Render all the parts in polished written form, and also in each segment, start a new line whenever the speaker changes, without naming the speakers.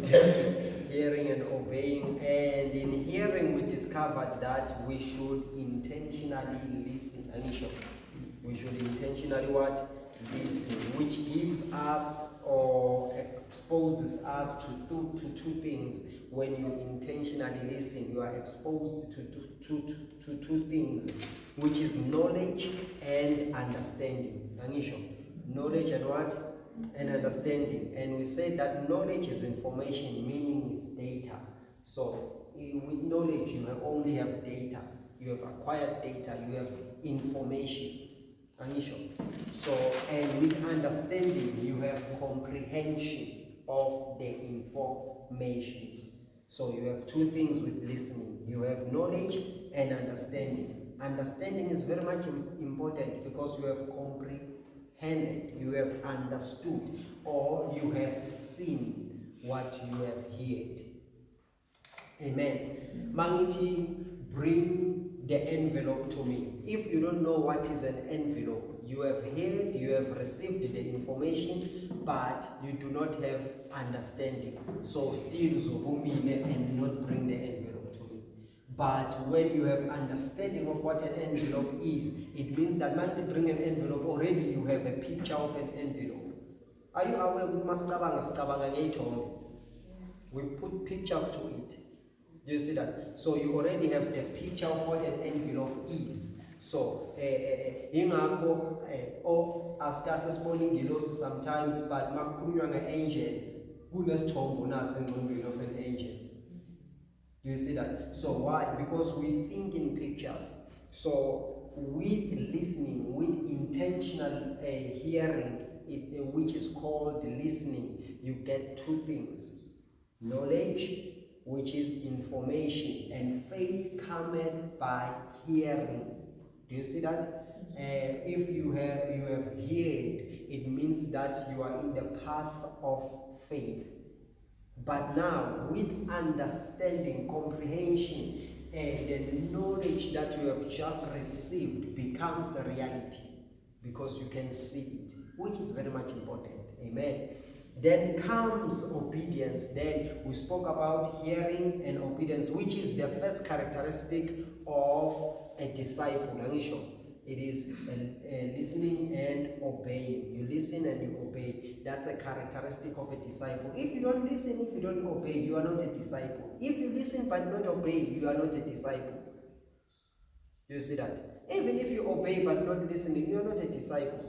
Hearing and obeying. And in hearing, we discovered that we should intentionally listen. Anisha, we should intentionally what? Listen, which gives us or exposes us to two things. When you intentionally listen, you are exposed to two things, which is knowledge and understanding. Anisha, knowledge and what? And understanding. And we said that knowledge is information, meaning it's data. So with knowledge, you only have data. You have acquired data. You have information. Anisha. So, and with understanding, you have comprehension of the information. So you have two things with listening. You have knowledge and understanding. Understanding is very much important because you have comprehended, you have understood, or you have seen what you have heard. Amen. Mangiti, bring the envelope to me. If you don't know what is an envelope, you have heard, you have received the information, but you do not have understanding. So still zovumile and not bring the envelope to me. But when you have understanding of what an envelope is, it means that when to bring an envelope, already you have a picture of an envelope. Are you aware with mastabanga? We put pictures to it. Do you see that? So you already have the picture of what an envelope is. So, or ask us a ngilosi sometimes, but makunywa angel, goodness tombo nasengqondweni of an angel. Do you see that? So why? Because we think in pictures. So with listening, with intentional hearing, which is called listening, you get two things: knowledge, which is information, and faith cometh by hearing. Do you see that? If you have heard, it means that you are in the path of faith. But now, with understanding, comprehension, and the knowledge that you have just received becomes a reality because you can see it, which is very much important. Amen. Then comes obedience. Then we spoke about hearing and obedience, which is the first characteristic of a disciple. It is listening and obeying. You listen and you obey. That's a characteristic of a disciple. If you don't listen, if you don't obey, you are not a disciple. If you listen but not obey, you are not a disciple. Do you see that? Even if you obey but not listening, you are not a disciple.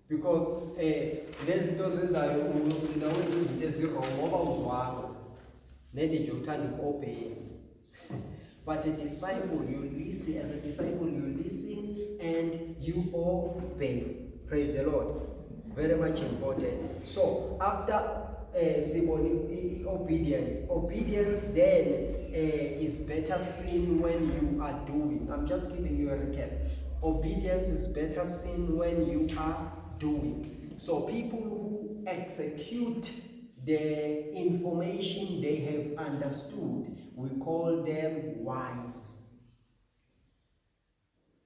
Because lezi zinto zenzayo ugcina wenza izinto ezirong ngoba uzwanga nedi nje uthanda ukuobey. But a disciple, you listen. As a disciple, you listen and you obey. Praise the Lord. Very much important. So after obedience then is better seen when you are doing. I'm just giving you a recap. Obedience is better seen when you are doing. So people who execute the information they have understood, we call them wise.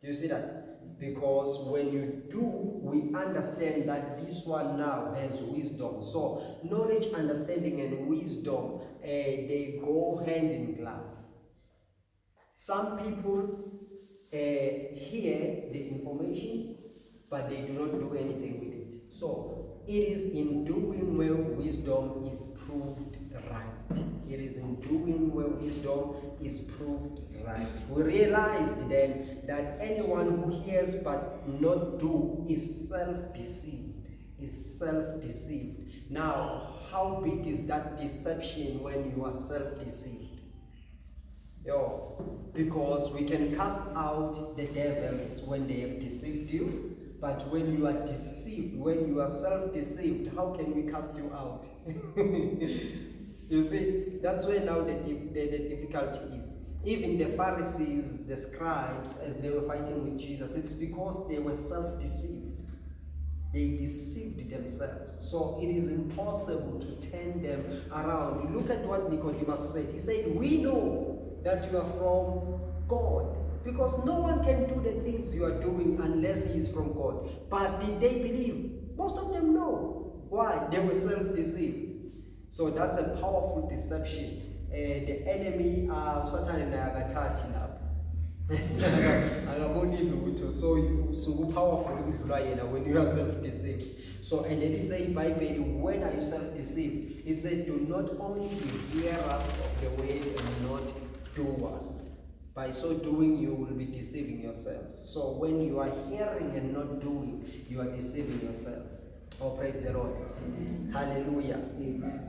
Do you see that? Because when you do, we understand that this one now has wisdom. So knowledge, understanding, and wisdom, they go hand in glove. Some people hear the information, but they do not do anything with it. So it is in doing where wisdom is proved right. It is in doing where wisdom is proved right. We realized then that anyone who hears but not do is self-deceived. Now, how big is that deception when you are self-deceived? Because we can cast out the devils when they have deceived you, but when you are deceived, when you are self-deceived, how can we cast you out? You see, that's where now the difficulty is. Even the Pharisees, the scribes, as they were fighting with Jesus, it's because they were self-deceived. They deceived themselves. So it is impossible to turn them around. Look at what Nicodemus said. He said, we know that you are from God, because no one can do the things you are doing unless he is from God. But did they believe? Most of them know. Why? The they were self-deceived. So that's a powerful deception. The enemy usathane naye akathathi lapha akaboni lutho, so powerful ukudlula yena when you are self-deceived. So and then it says in Bible, when are you self-deceived? It said, do not only be hearers of the word and not doers. By so doing, you will be deceiving yourself. So when you are hearing and not doing, you are deceiving yourself. Oh, praise the Lord. Amen. Hallelujah. Amen.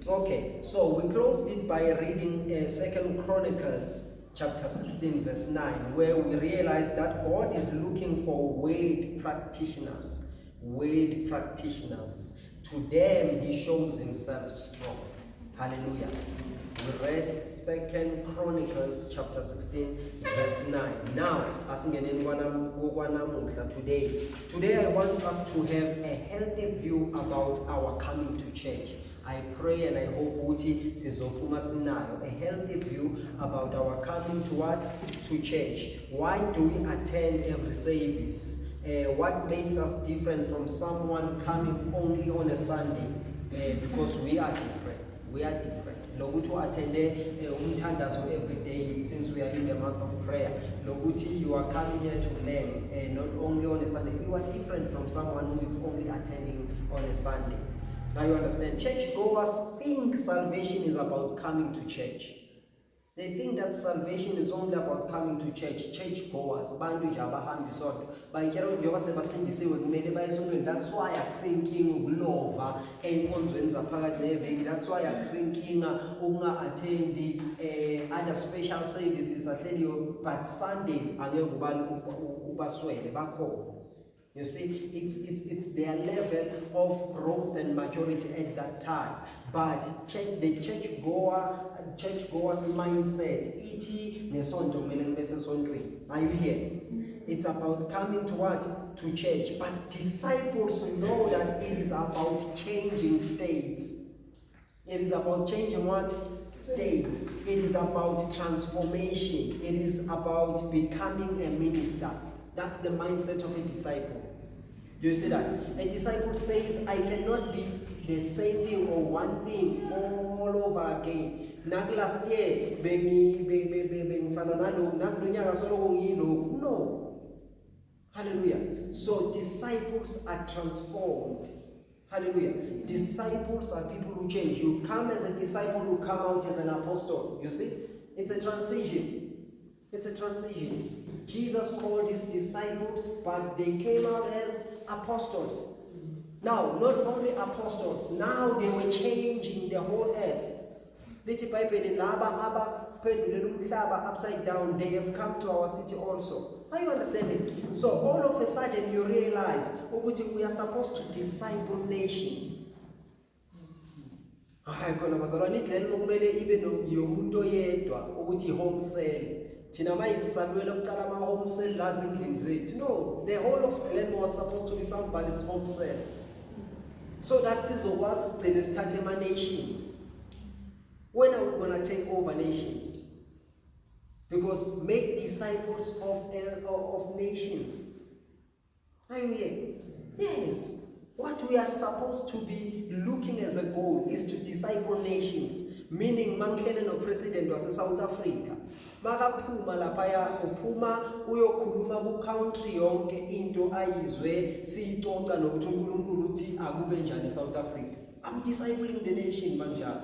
Okay, so we closed it by reading 2 Chronicles chapter 16 verse 9, where we realize that God is looking for word practitioners. Word practitioners. To them, he shows himself strong. Hallelujah. We read 2 Chronicles chapter 16 verse 9. Now, today I want us to have a healthy view about our coming to church. I pray and I hope Uti sizopuma sinayo a healthy view about our coming to what? To church. Why do we attend every service? What makes us different from someone coming only on a Sunday? Because we are different. We are different. Lokuthi attend umthandazo every day since we are in the month of prayer. Lokuthi you are coming here to learn, not only on a Sunday. You are different from someone who is only attending on a Sunday. Now you understand, churchgoers think salvation is about coming to church. They think that salvation is only about coming to church. Churchgoers, bantu nje abahambi isonto. Bayitshela ukuthi njengoba sebasindisiwe kumele baye esontweni. That's why akusenkinga ukulova enkonzweni zaphakathi neveki. That's why akusenkinga ukunga-attendi other special services ahleliyo. But Sunday angeke ubaswele bakhona. You see, it's their level of growth and maturity at that time. But the churchgoer's mindset, iti nesonto kumele ngibe sesontweni. Are you here? It's about coming to what? To church. But disciples know that it is about changing states. It is about changing what? States. It is about transformation. It is about becoming a minister. That's the mindset of a disciple. You see that? A disciple says, I cannot be the same thing or one thing all over again. Last year, no. Hallelujah. So disciples are transformed. Hallelujah. Disciples are people who change. You come as a disciple, you come out as an apostle. You see? It's a transition. It's a transition. Jesus called his disciples, but they came out as apostles. Now, not only apostles, now they were changing the whole earth. Upside down, they have come to our city also. Are you understanding? So all of a sudden you realize we are supposed to disciple nations. No, the whole of Glen was supposed to be somebody's home cell. So that is what the start nations. When are we going to take over nations? Because make disciples of nations. Are you here? Yes. What we are supposed to be looking as a goal is to disciple nations. Meaning mangihlele no president wase South Africa makaphuma laphaya uphuma uyokhuluma ku country yonke into ayizwe siyicoca nokuthi uNkulunkulu uthi akube njani South Africa. I'm discipling the nation manjalo.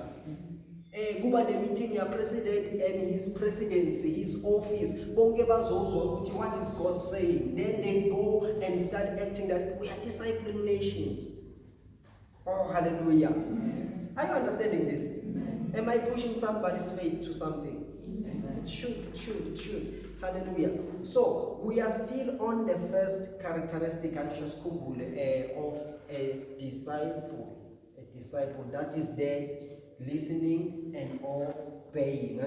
Kuba ne meeting ya president and his presidency, his office, bonke bazozwa ukuthi what is God saying. Then they go and start acting that we are discipling nations. Oh, hallelujah. Amen. Are you understanding this? Amen. Am I pushing somebody's faith to something? Amen. It should. Hallelujah. So, we are still on the first characteristic of a disciple. A disciple, that is there listening and obeying.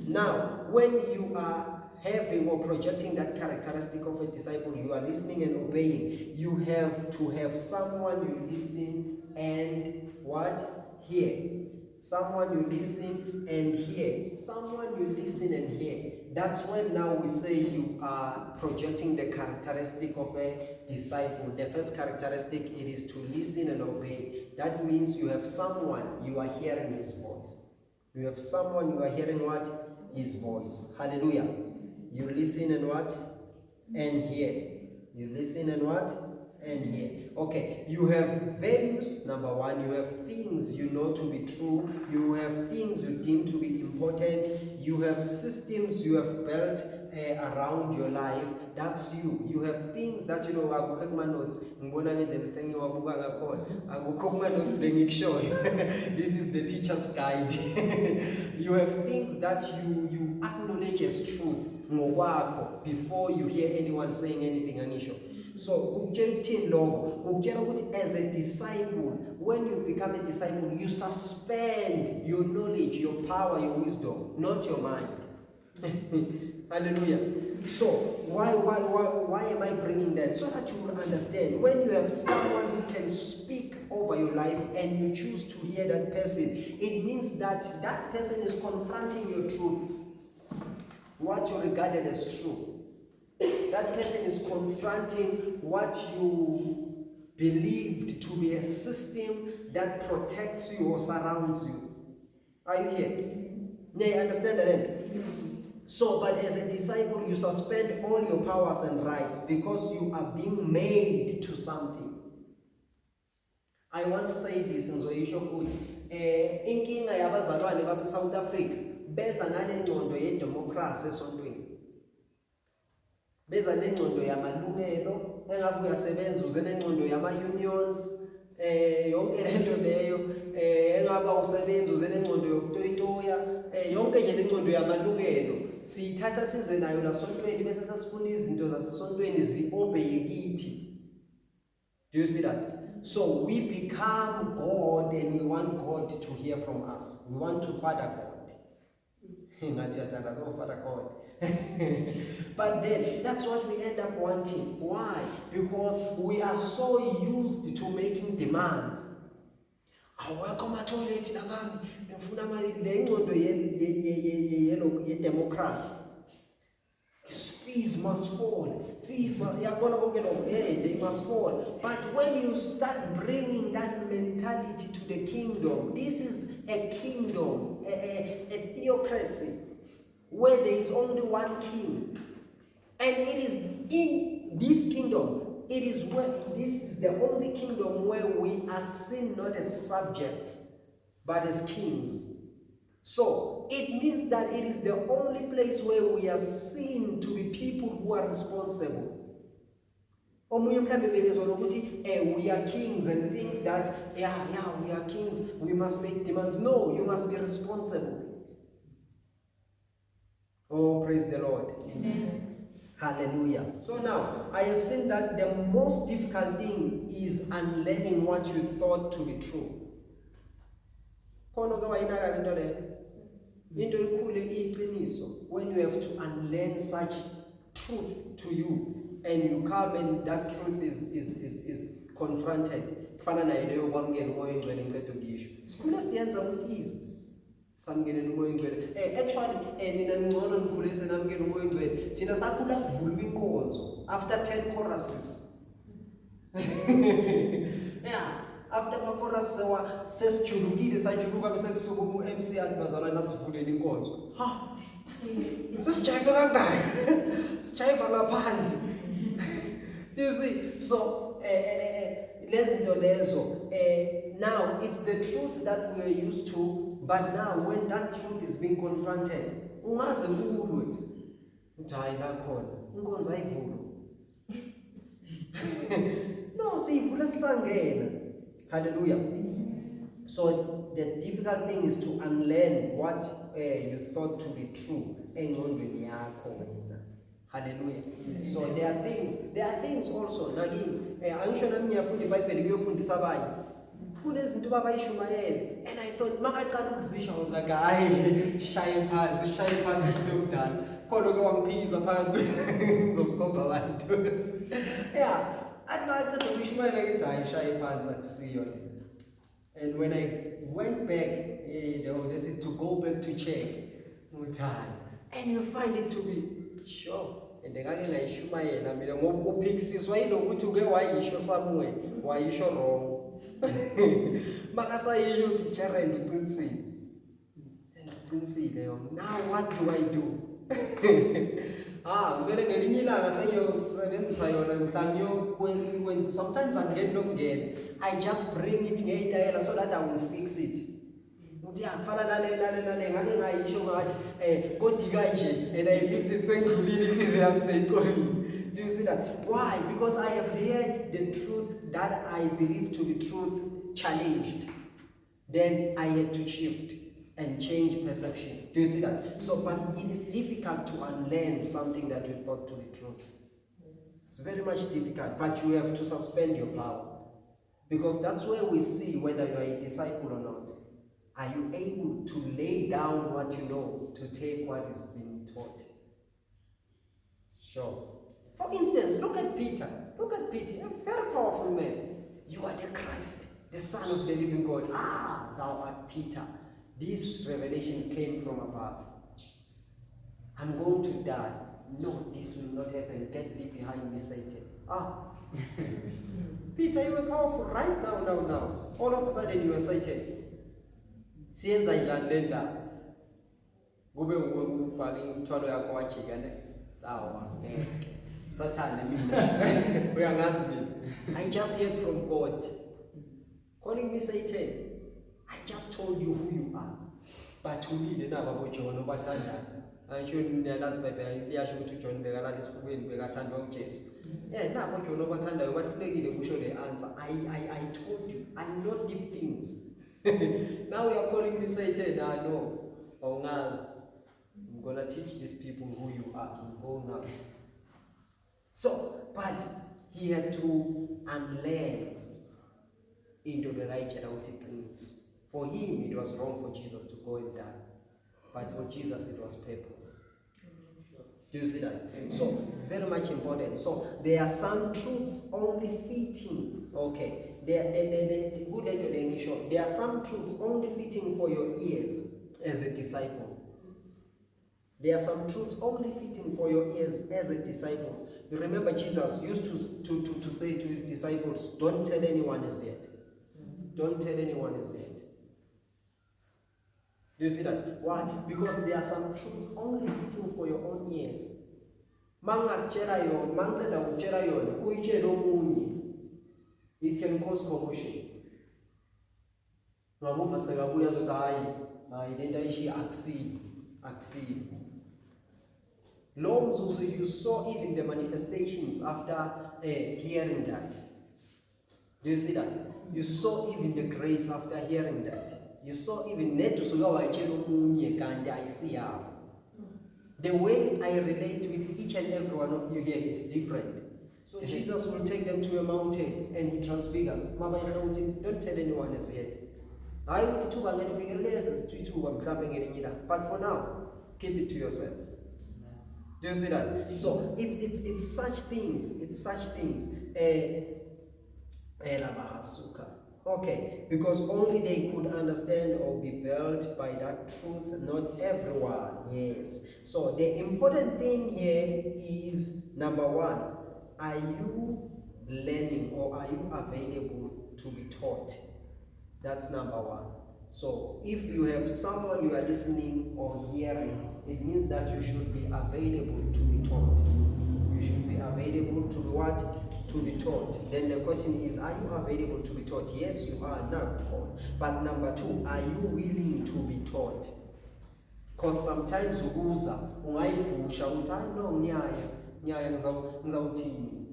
Now, when you are having or projecting that characteristic of a disciple, you are listening and obeying. You have to have someone you listen and what? Hear. Someone you listen and hear. Someone you listen and hear. That's when now we say you are projecting the characteristic of a disciple. The first characteristic, it is to listen and obey. That means you have someone, you are hearing his voice. You have someone, you are hearing what? His voice. Hallelujah. You listen and what? And hear. You listen and what? And hear. Okay, you have values, number one. You have things you know to be true. You have things you deem to be important. You have systems you have built around your life. That's you. You have things that you know. Notes. This is the teacher's guide. You have things that you acknowledge as truth before you hear anyone saying anything unusual. So, as a disciple, when you become a disciple, you suspend your knowledge, your power, your wisdom, not your mind. Hallelujah. So, why am I bringing that? So that you will understand. When you have someone who can speak over your life and you choose to hear that person, it means that that person is confronting your truths, what you regarded as true. That person is confronting what you believed to be a system that protects you or surrounds you. Are you here? Yeah, you understand that? So, but as a disciple, you suspend all your powers and rights because you are being made to something. I once said this in Zoisho Food. Inkinga yabazalwane base South Africa beza nale ngcondo yedemocracy esontweni. Beza nengcondo yamalungelo engabe uyasebenza uze nengcondo yama-unions yonke lento leyo engabe usebenza uze nengcondo yokutoyitoya yonke nje lengcondo yamalungelo siyithatha size nayo lasontweni bese sasifuna izinto zasesontweni ziobeye kithi. Do you see that? So we become God and we want God to hear from us. We want to father God. Father God. But then that's what we end up wanting. Why? Because we are so used to making demands. I welcome a toilet democracy. Fees must fall. They must fall. But when you start bringing that mentality to the kingdom, this is a kingdom, a theocracy, where there is only one king. And it is in this kingdom, this is the only kingdom where we are seen not as subjects, but as kings. So, it means that it is the only place where we are seen to be people who are responsible. We are kings and think that, we are kings, we must make demands. No, you must be responsible. Oh, praise the Lord. Amen. Hallelujah. So now, I have seen that the most difficult thing is unlearning what you thought to be true. When you have to unlearn such truth to you and you come and that truth is confronted. After 10 choruses. Yeah. After my chorus says chulukile sajuluka bese kusukumu MC adibazalwa nasivuleni inkonzo. Ha. Sisijayiva kangaka. Sijayiva ngaphandle. You see, so lezinto lezo now it's the truth that we are used to, but now when that truth is being confronted, ungaze ulwe. Uthi la khona. Inkonzo ayivulwa. No, sivula sisangena. Hallelujah. So the difficult thing is to unlearn what you thought to be true. Hallelujah. So there are things also. And I thought, I was like, shy yeah. I'd like to wish my shy pants at sea. And when I went back, they said to go back to check, and you find it to be sure. And then ngake ngayishumayela mina ngoba uphikisiswa yilokuthi uke wayisho somewhere wayisho wrong. Makasayisho uthi Sharon uqinisile. Now what do I do? Kumele ngelinye ilanga sengiyosebenzisa yona mhla ngiyokwenza. Sometimes angingeni lokungena. I just bring it ngeyitayela so that I will fix it. Uthi akufana nale ngake ngayisho ngathi kodwa kanje and I fix it sengidlulile ibizo yami seyicolile. Do you see that? Why? Because I have heard the truth that I believe to be truth challenged. Then I had to shift and change perception. Do you see that? So, but it is difficult to unlearn something that you thought to be truth. It's very much difficult, but you have to suspend your power. Because that's where we see whether you are a disciple or not. Are you able to lay down what you know to take what is being taught? Sure. For instance, look at Peter. Look at Peter, a very powerful man. You are the Christ, the Son of the living God. Thou art Peter. This revelation came from above. I'm going to die. No, this will not happen. Get thee behind me, Satan. Peter, you were powerful right now. All of a sudden you are Satan. Siyenza njani le ndaba? Kube ubhali imthwalo yakho wajika ne? Satan mina. Uyangazi mina. I just heard from God calling me Satan. I just told you who you are. But who did naba boJohn obathandana. Angisho niyalazi iBhayibheli liyasho ukuthi uJohn bekalala esifubeni bekathandwa uJesu. Nabo uJohn obathandayo bahlulekile kusho le answer. I told you. I know deep things. Now you are calling me Satan. No. Awungazi. I'm going to teach these people who you are. Go now. So, but he had to unlearn into the right things. For him, it was wrong for Jesus to go and die. But for Jesus, it was purpose. Do you see that? So, it's very much important. So, there are some truths only fitting. Okay. There are some truths only fitting for your ears as a disciple. There are some truths only fitting for your ears as a disciple. You remember Jesus used to say to his disciples, don't tell anyone as yet. Don't tell anyone as yet. Do you see that? Why? Because there are some truths only fitting for your own ears. It can cause commotion. You saw even the manifestations after hearing that. Do you see that? You saw even the grace after hearing that. You saw even the way I relate with each and every one of you here is different. So Jesus will take them to a mountain and he transfigures. Don't tell anyone as yet. But for now, keep it to yourself. Do you see that? So it's such things. It's such things. Okay, because only they could understand or be built by that truth, not everyone. Yes. So the important thing here is number one, are you learning or are you available to be taught? That's number one. So if you have someone you are listening or hearing, it means that you should be available to be taught. You should be available to be what? To be taught. Then the question is, are you available to be taught? Yes, you are now. But number two, are you willing to be taught? Because sometimes uza ungayiphusha uthi no nyaya ngizawuthini.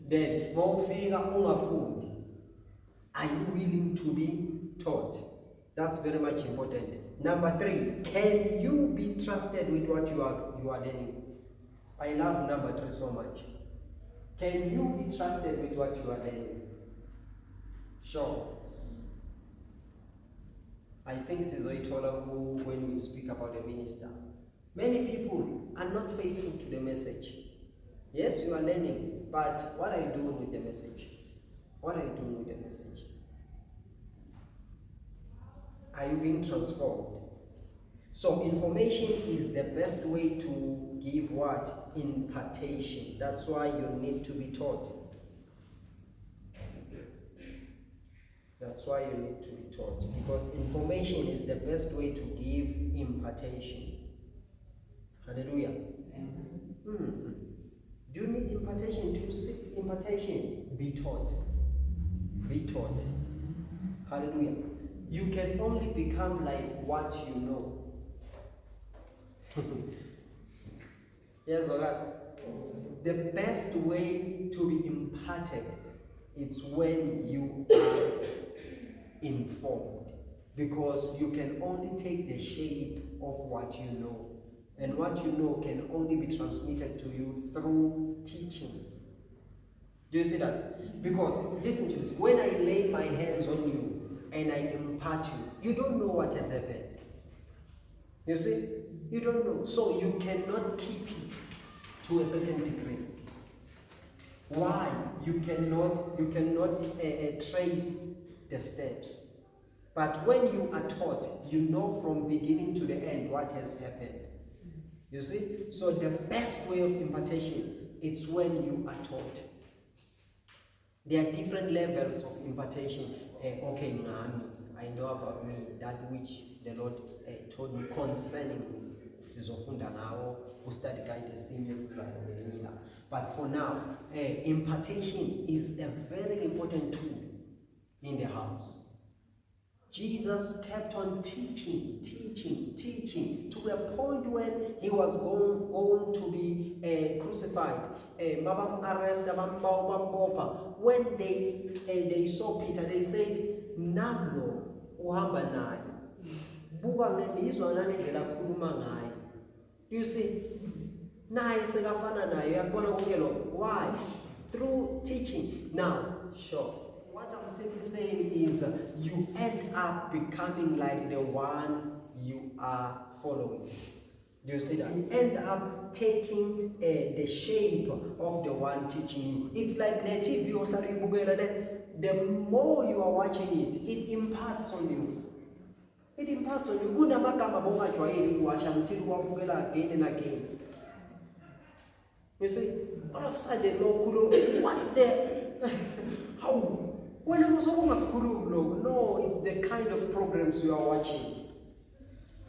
Then mawufika ungafundi. Are you willing to be taught? That's very much important. Number three, can you be trusted with what you are learning? I love number three so much. Can you be trusted with what you are learning? Sure. I think Sizoitola, when we speak about a minister, many people are not faithful to the message. Yes, you are learning, but what are you doing with the message? What are you doing with the message? Are you being transformed? So information is the best way to give what? Impartation. That's why you need to be taught. That's why you need to be taught. Because information is the best way to give impartation. Hallelujah. Mm-hmm. Do you need impartation? To seek impartation? Be taught. Be taught. Hallelujah. You can only become like what you know. Yes, all right. The best way to be imparted is when you are informed, because you can only take the shape of what you know, and what you know can only be transmitted to you through teachings. Do you see that? Because listen to this, when I lay my hands on you and I impart you, you don't know what has happened. You see, you don't know, so you cannot keep it to a certain degree. Why? You cannot trace the steps. But when you are taught, you know from beginning to the end what has happened. You see? So the best way of impartation is when you are taught. There are different levels of impartation. Okay, I know about me, that which the Lord told me concerning me. Sizofunda ngawo, ustudy guide seniors. But for now, impartation is a very important tool in the house. Jesus kept on teaching to a point when he was going to be crucified. When they saw Peter, they said, "Nalo uhamba naye. Buka ngendizwa ngendlela akhuluma ngayo." You see, naye sekafana naye, uyabona konke lokho. Why? Through teaching. Now, sure. What I'm simply saying is you end up becoming like the one you are following. Do you see that? You end up taking the shape of the one teaching you. It's like the TV or the more you are watching it, it imparts on you. It imparts on you. Kunamagama bongajwayeli kuwasha until uwabukela again and again. You see, all of a sudden, what the? How? No, it's the kind of programs you are watching.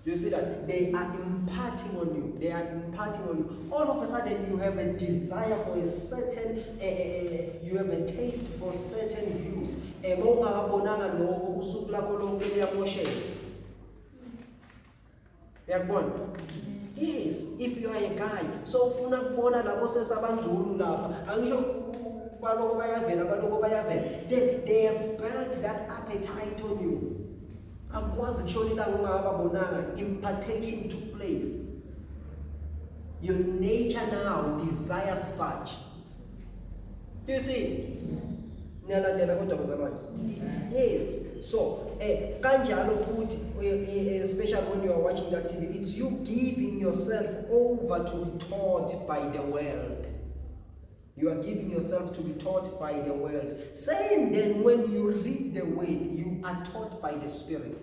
You see that? They are imparting on you. They are imparting on you. All of a sudden, you have a desire for a certain, you have a taste for certain views. Yes, if you are a guy, so funa kubona labo sesabandunu lapha. Angisho then they have built that appetite on you. Impartation took place. Your nature now desires such. Do you see? Yes. So, kanjalo futhi, especially when you are watching that TV, it's you giving yourself over to be taught by the world. You are giving yourself to be taught by the world. Saying then, when you read the word, you are taught by the Spirit.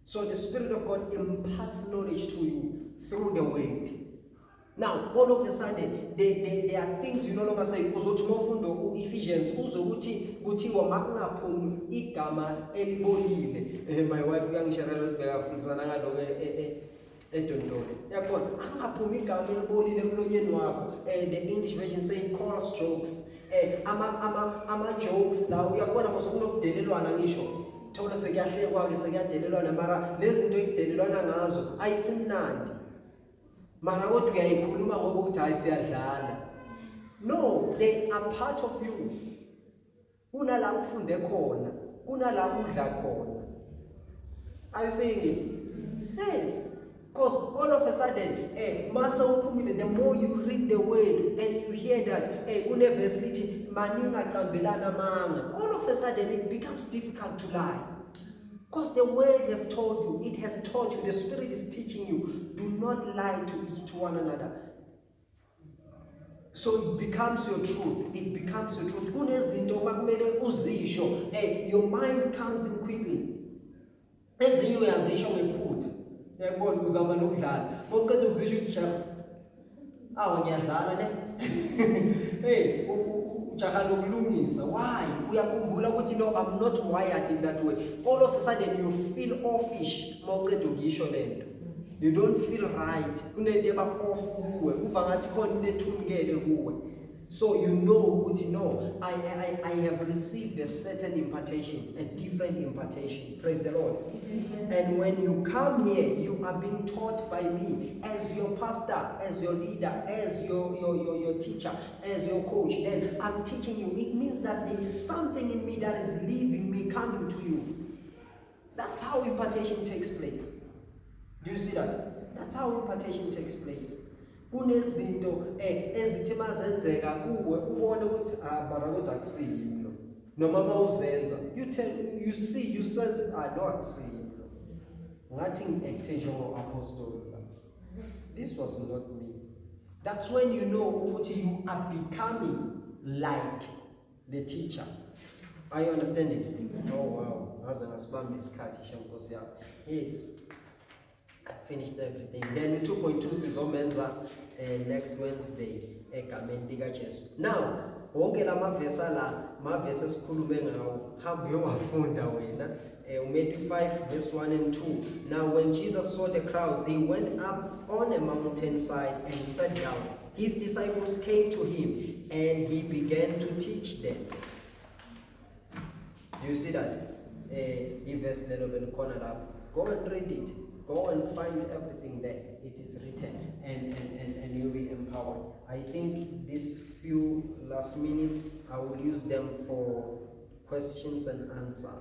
So the Spirit of God imparts knowledge to you through the word. Now, all of a sudden, there are things you no longer say. Ephesians, my wife the English version saying core strokes. Ama jokes now uyakubona mosokunokudelelwana ngisho. Thola sekuyahlekwa ke sekuyadelelwana mara lezi zinto ekudelelwana ngazo ayisimnandi. Mara kodwa uyayikhuluma ngoba uthi hayi siyadlala. No, they are part of you. Kunala ufunde khona, kunala udla khona. Are you saying it? Yes. Because all of a sudden, the more you read the word and you hear that, all of a sudden it becomes difficult to lie. Because the word have told you, it has taught you, the Spirit is teaching you, do not lie to one another. So it becomes your truth. It becomes your truth. Your mind comes in quickly. ezinye uyazisho ngephutha uyabona uzama nokudlala mawuqeda ukuzisho uthisha ngiyadlala ne hey ujaha lokulungisa. Why? Uyakhumbula ukuthi no, I'm not wired in that way. All of a sudden you feel offish mawuqeda ukisho lento. You don't feel right. Kunento eba off kuwe uva ngathi khona into ethulukele kuwe. So you know ukuthi no, I have received a certain impartation, a different impartation. Praise the Lord. And when you come here, you are being taught by me as your pastor, as your leader, as your teacher, as your coach. Then I'm teaching you. It means that there is something in me that is leaving me, coming to you. That's how impartation takes place. Do you see that? That's how impartation takes place. Kunezinto ezithi mazenzeka kuwe ubone ukuthi mara kodwa akusiyilo noma mawuzenza you see you sense no akusiyilo ngathi ngiacte njengo apostle. This was not me. That's when you know ukuthi you are becoming like the teacher. Are you understanding? Oh wow, ngaze ngasibamba isikhathi shenkosi yami. Yes, I finished everything. Then 2.2 sizomenza next Wednesday egameni lika Jesu. Now wonke lamavesi la mavesi esikhulume ngawo hambe uyowafunda wena. Matthew 5 verse 1 and 2. Now when Jesus saw the crowds, he went up on a mountainside and sat down. His disciples came to him and he began to teach them. Do you see that? Verse 11 corner up. Go and read it. Go and find everything there. It is written, and you'll be empowered. I think these few last minutes I will use them for questions and answers.